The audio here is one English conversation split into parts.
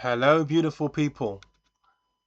Hello, beautiful people.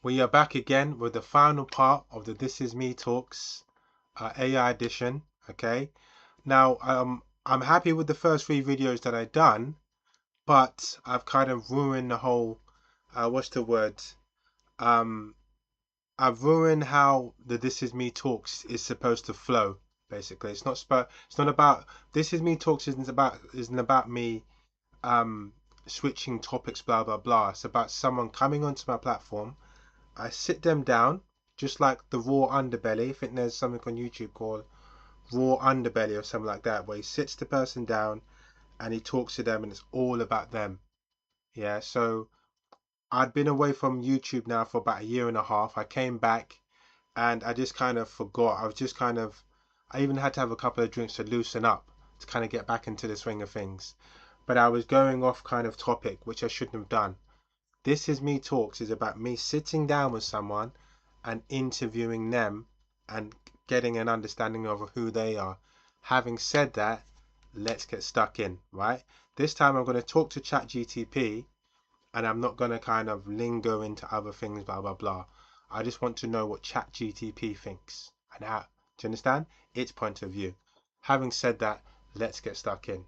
We are back again with the final part of the This Is Me Talks AI edition. Okay. Now, I'm happy with the first three videos that I've done, but I've kind of ruined the whole. What's the word? Um, I've ruined how the This Is Me Talks is supposed to flow. Basically, It's not about This Is Me Talks. Isn't about me um switching topics. Blah blah blah. It's about someone coming onto my platform. I sit them down, just like the Raw Underbelly. I think there's something on YouTube called Raw Underbelly or something like that, where he sits the person down and he talks to them, and it's all about them. Yeah, so I'd been away from YouTube now for about a year and a half. I came back and I just kind of forgot. I even had to have a couple of drinks to loosen up to kind of get back into the swing of things. But I was going off kind of topic, which I shouldn't have done. This Is Me Talks is about me sitting down with someone and interviewing them and getting an understanding of who they are. Having said that, let's get stuck in, right? This time I'm going to talk to ChatGTP and I'm not going to kind of linger into other things, blah, blah, blah. I just want to know what ChatGTP thinks and how, do you understand? Its point of view. Having said that, let's get stuck in.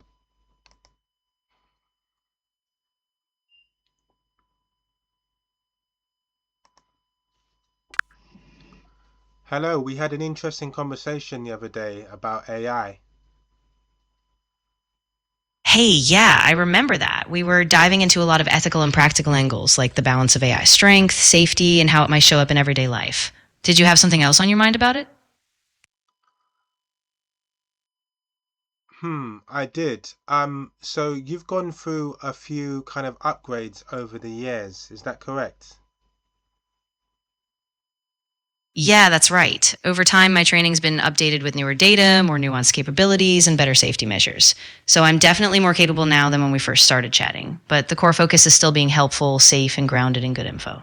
Hello, we had an interesting conversation the other day about AI. Hey, yeah, I remember that. We were diving into a lot of ethical and practical angles, like the balance of AI strength, safety, and how it might show up in everyday life. Did you have something else on your mind about it? I did. So you've gone through a few kind of upgrades over the years, is that correct? Yeah, that's right. Over time, my training's been updated with newer data, more nuanced capabilities, and better safety measures. So I'm definitely more capable now than when we first started chatting, but the core focus is still being helpful, safe, and grounded in good info.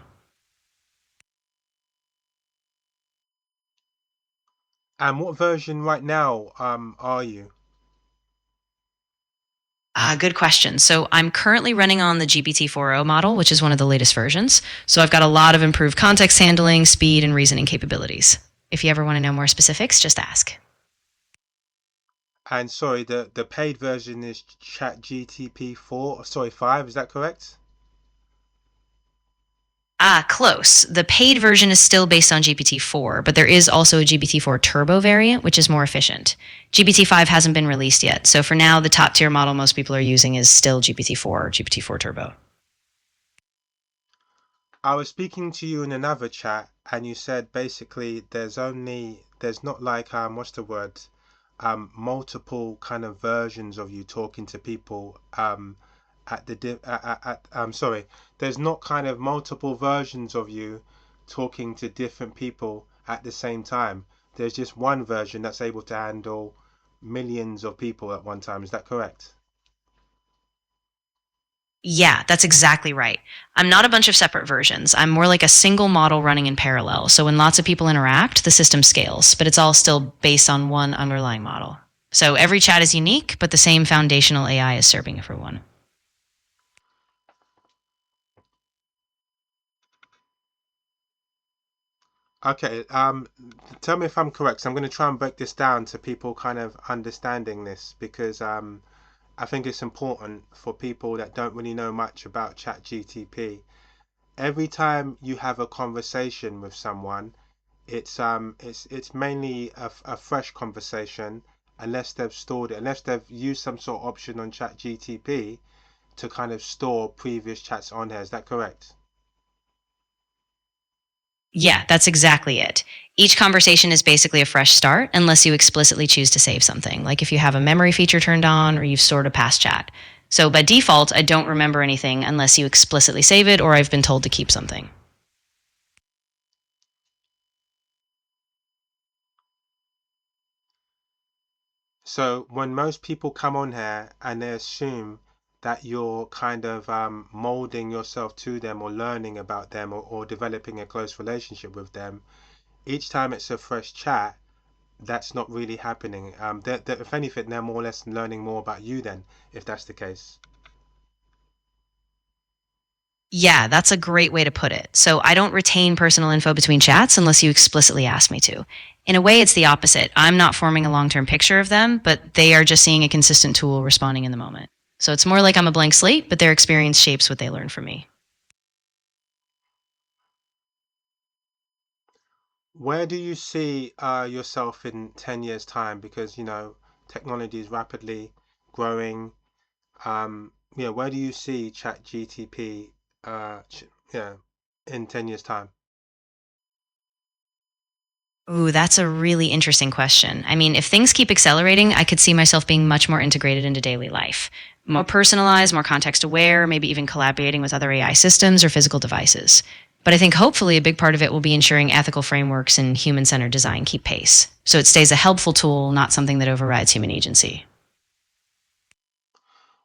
And what version right now are you? Good question. So I'm currently running on the GPT-4o model, which is one of the latest versions. So I've got a lot of improved context handling, speed, and reasoning capabilities. If you ever want to know more specifics, just ask. And sorry, the paid version is ChatGTP 4, sorry, 5, is that correct? Close. The paid version is still based on GPT-4, but there is also a GPT-4 Turbo variant, which is more efficient. GPT-5 hasn't been released yet, so for now, the top tier model most people are using is still GPT-4 or GPT-4 Turbo. I was speaking to you in another chat and you said basically there's not like what's the word? Multiple kind of versions of you talking to people at the I'm sorry, there's not kind of multiple versions of you talking to different people at the same time. There's just one version that's able to handle millions of people at one time. Is that correct? Yeah, that's exactly right. I'm not a bunch of separate versions. I'm more like a single model running in parallel. So when lots of people interact, the system scales, but it's all still based on one underlying model. So every chat is unique, but the same foundational AI is serving everyone. Okay, tell me if I'm correct. So I'm going to try and break this down to people kind of understanding this because I think it's important for people that don't really know much about ChatGTP. Every time you have a conversation with someone, it's mainly a fresh conversation unless they've stored it, unless they've used some sort of option on ChatGTP to kind of store previous chats on here. Is that correct? Yeah, that's exactly it. Each conversation is basically a fresh start unless you explicitly choose to save something, like if you have a memory feature turned on or you've stored a past chat. So by default, I don't remember anything unless you explicitly save it or I've been told to keep something. So when most people come on here and they assume that you're kind of molding yourself to them or learning about them or developing a close relationship with them, each time it's a fresh chat, that's not really happening. If anything, they're more or less learning more about you then, if that's the case. Yeah, that's a great way to put it. So I don't retain personal info between chats unless you explicitly ask me to. In a way, it's the opposite. I'm not forming a long term picture of them, but they are just seeing a consistent tool responding in the moment. So it's more like I'm a blank slate, but their experience shapes what they learn from me. Where do you see yourself in 10 years' time? Because, technology is rapidly growing. Where do you see ChatGTP, yeah, in 10 years' time? Ooh, that's a really interesting question. I mean, if things keep accelerating, I could see myself being much more integrated into daily life. More personalized, more context aware, maybe even collaborating with other AI systems or physical devices. But I think hopefully a big part of it will be ensuring ethical frameworks and human centered design keep pace. So it stays a helpful tool, not something that overrides human agency.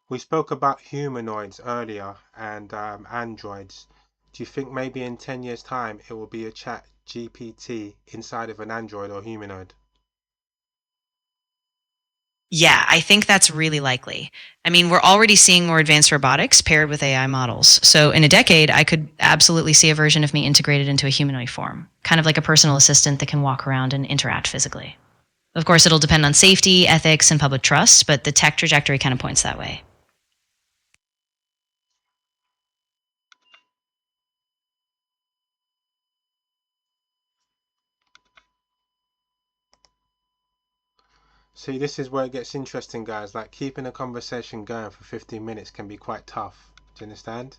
We spoke about humanoids earlier and androids. Do you think maybe in 10 years' time it will be a chat GPT inside of an android or humanoid? Yeah, I think that's really likely. I mean, we're already seeing more advanced robotics paired with AI models. So in a decade, I could absolutely see a version of me integrated into a humanoid form, kind of like a personal assistant that can walk around and interact physically. Of course, it'll depend on safety, ethics, and public trust, but the tech trajectory kind of points that way. See, this is where it gets interesting, guys. Like keeping a conversation going for 15 minutes can be quite tough. Do you understand?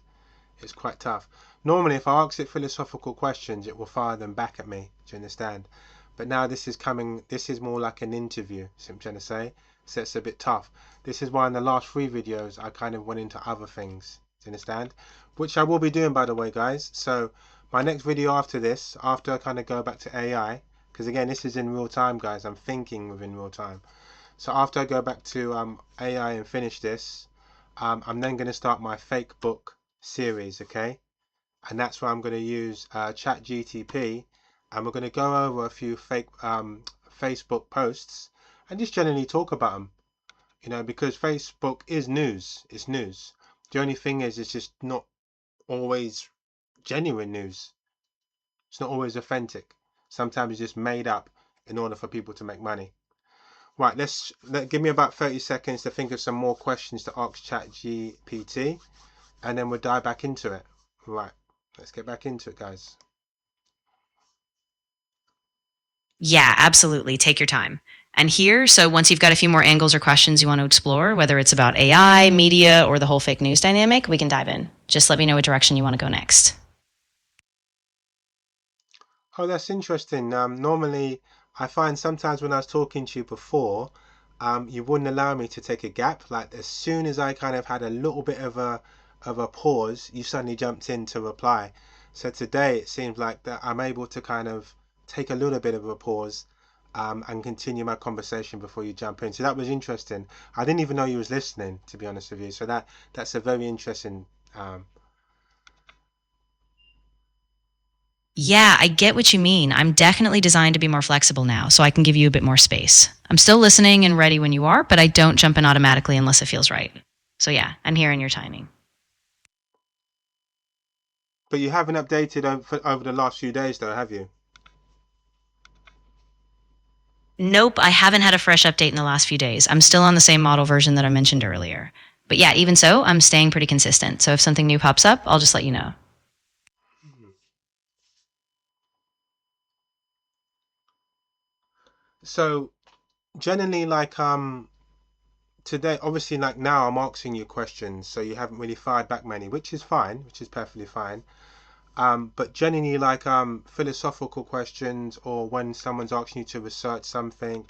It's quite tough. Normally, if I ask it philosophical questions, it will fire them back at me. Do you understand? But now this is more like an interview, so I'm trying to say. So it's a bit tough. This is why in the last 3 videos, I kind of went into other things. Do you understand? Which I will be doing, by the way, guys. So my next video after this, after I kind of go back to AI, because again, this is in real time, guys. I'm thinking within real time. So after I go back to AI and finish this, I'm then going to start my fake book series, okay? And that's where I'm going to use ChatGTP, and we're going to go over a few fake Facebook posts and just generally talk about them, because Facebook is news. It's news. The only thing is, it's just not always genuine news. It's not always authentic. Sometimes it's just made up in order for people to make money. Right, give me about 30 seconds to think of some more questions to ask ChatGPT, and then we'll dive back into it. Right, let's get back into it, guys. Yeah, absolutely. Take your time. And here, so once you've got a few more angles or questions you want to explore, whether it's about AI, media, or the whole fake news dynamic, we can dive in. Just let me know what direction you want to go next. Oh, that's interesting. Normally, I find sometimes when I was talking to you before, you wouldn't allow me to take a gap. Like as soon as I kind of had a little bit of a pause, you suddenly jumped in to reply. So today it seems like that I'm able to kind of take a little bit of a pause, and continue my conversation before you jump in. So that was interesting. I didn't even know you was listening, to be honest with you. So that's a very interesting. Yeah, I get what you mean. I'm definitely designed to be more flexible now, so I can give you a bit more space. I'm still listening and ready when you are, but I don't jump in automatically unless it feels right. So yeah, I'm here in your timing. But you haven't updated over the last few days, though, have you? Nope, I haven't had a fresh update in the last few days. I'm still on the same model version that I mentioned earlier. But yeah, even so, I'm staying pretty consistent. So if something new pops up, I'll just let you know. So generally, like today, obviously, like now I'm asking you questions, so you haven't really fired back many, which is fine, which is perfectly fine. But generally, like philosophical questions, or when someone's asking you to research something,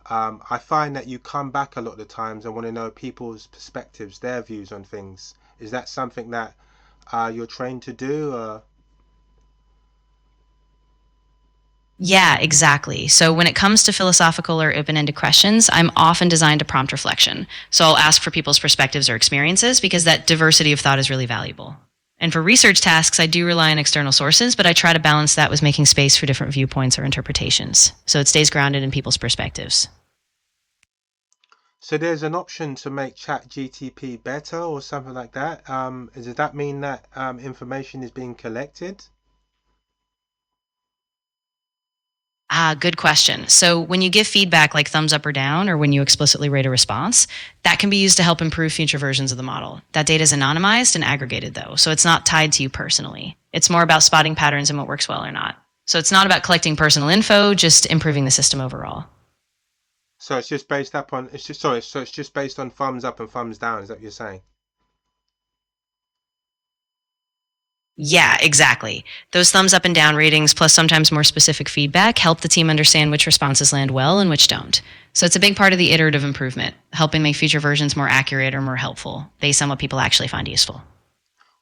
I find that you come back a lot of the times and want to know people's perspectives, their views on things. Is that something that you're trained to do? Yeah, exactly. So when it comes to philosophical or open ended questions, I'm often designed to prompt reflection. So I'll ask for people's perspectives or experiences because that diversity of thought is really valuable. And for research tasks, I do rely on external sources, but I try to balance that with making space for different viewpoints or interpretations. So it stays grounded in people's perspectives. So there's an option to make ChatGTP better or something like that. Does that mean that information is being collected? Ah, good question. So when you give feedback like thumbs up or down, or when you explicitly rate a response, that can be used to help improve future versions of the model. That data is anonymized and aggregated, though, so it's not tied to you personally. It's more about spotting patterns in what works well or not. So it's not about collecting personal info, just improving the system overall. So it's just based up on it's just sorry, so it's just based on thumbs up and thumbs down, is that what you're saying? Yeah, exactly. Those thumbs up and down ratings, plus sometimes more specific feedback, help the team understand which responses land well and which don't. So it's a big part of the iterative improvement, helping make future versions more accurate or more helpful based on what people actually find useful.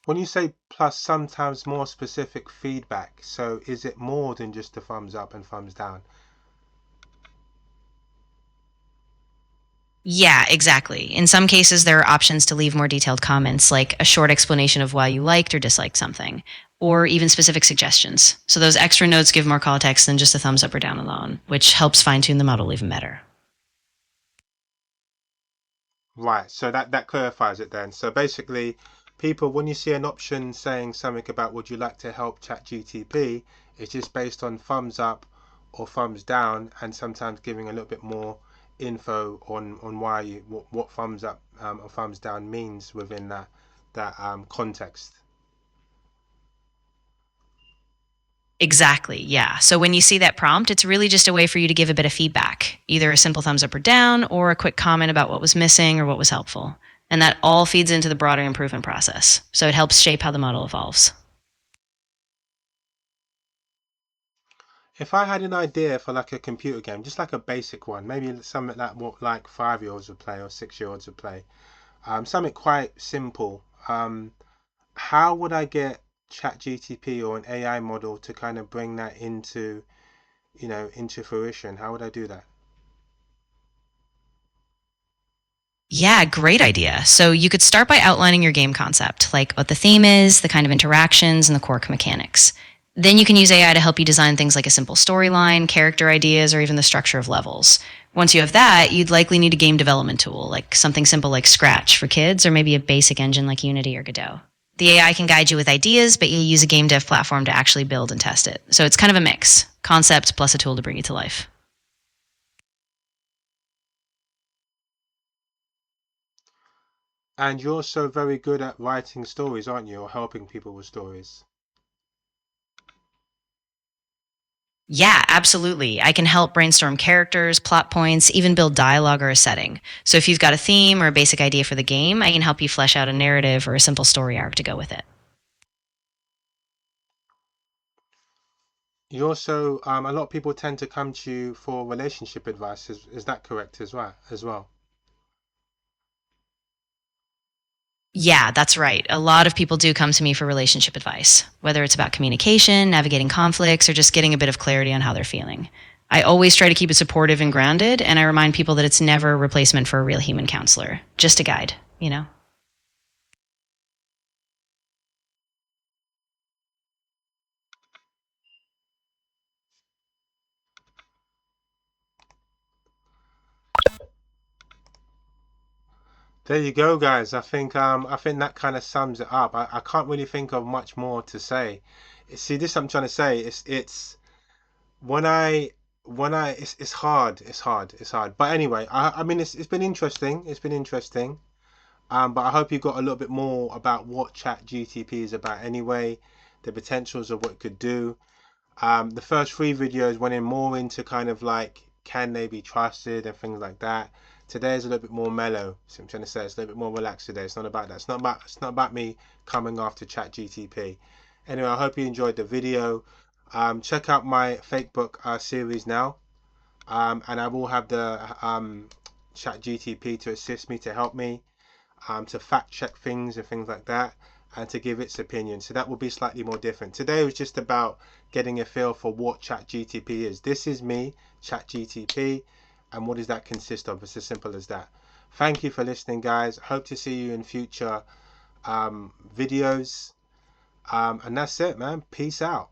When you say plus sometimes more specific feedback, so is it more than just the thumbs up and thumbs down? Yeah, exactly. In some cases, there are options to leave more detailed comments, like a short explanation of why you liked or disliked something, or even specific suggestions. So those extra notes give more context than just a thumbs up or down alone, which helps fine tune the model even better. Right, so that clarifies it then. So basically, people, when you see an option saying something about would you like to help ChatGTP, it's just based on thumbs up or thumbs down, and sometimes giving a little bit more info on why you what thumbs up or thumbs down means within that context. Exactly, yeah. So when you see that prompt, it's really just a way for you to give a bit of feedback, either a simple thumbs up or down, or a quick comment about what was missing or what was helpful. And that all feeds into the broader improvement process. So it helps shape how the model evolves. If I had an idea for like a computer game, just like a basic one, maybe something like what like 5-year-olds would play or 6-year-olds would play, something quite simple. How would I get ChatGTP or an AI model to kind of bring that into fruition? How would I do that? Yeah, great idea. So you could start by outlining your game concept, like what the theme is, the kind of interactions, and the core mechanics. Then you can use AI to help you design things like a simple storyline, character ideas, or even the structure of levels. Once you have that, you'd likely need a game development tool, like something simple like Scratch for kids, or maybe a basic engine like Unity or Godot. The AI can guide you with ideas, but you use a game dev platform to actually build and test it. So it's kind of a mix concept plus a tool to bring it to life. And you're also very good at writing stories, aren't you, or helping people with stories? Yeah, absolutely. I can help brainstorm characters, plot points, even build dialogue or a setting. So if you've got a theme or a basic idea for the game, I can help you flesh out a narrative or a simple story arc to go with it. You also, a lot of people tend to come to you for relationship advice. Is that correct as well? Yeah, that's right. A lot of people do come to me for relationship advice, whether it's about communication, navigating conflicts, or just getting a bit of clarity on how they're feeling. I always try to keep it supportive and grounded, and I remind people that it's never a replacement for a real human counselor, just a guide, you know? There you go, guys. I think that kind of sums it up. I can't really think of much more to say. See, this I'm trying to say. It's when I it's hard. It's hard. But anyway, I mean it's been interesting. It's been interesting. But I hope you got a little bit more about what Chat GTP is about anyway, the potentials of what it could do. The first three videos went in more into kind of like can they be trusted and things like that. Today is a little bit more mellow. So I'm trying to say it's a little bit more relaxed today. It's not about that. It's not about me coming after Chat GTP. Anyway, I hope you enjoyed the video. Check out my fake book series now. And I will have the Chat GTP to assist me to help me to fact check things and things like that, and to give its opinion. So that will be slightly more different. Today was just about getting a feel for what ChatGTP is. This is me, ChatGTP, and what does that consist of? It's as simple as that. Thank you for listening, guys. Hope to see you in future videos. And that's it, man. Peace out.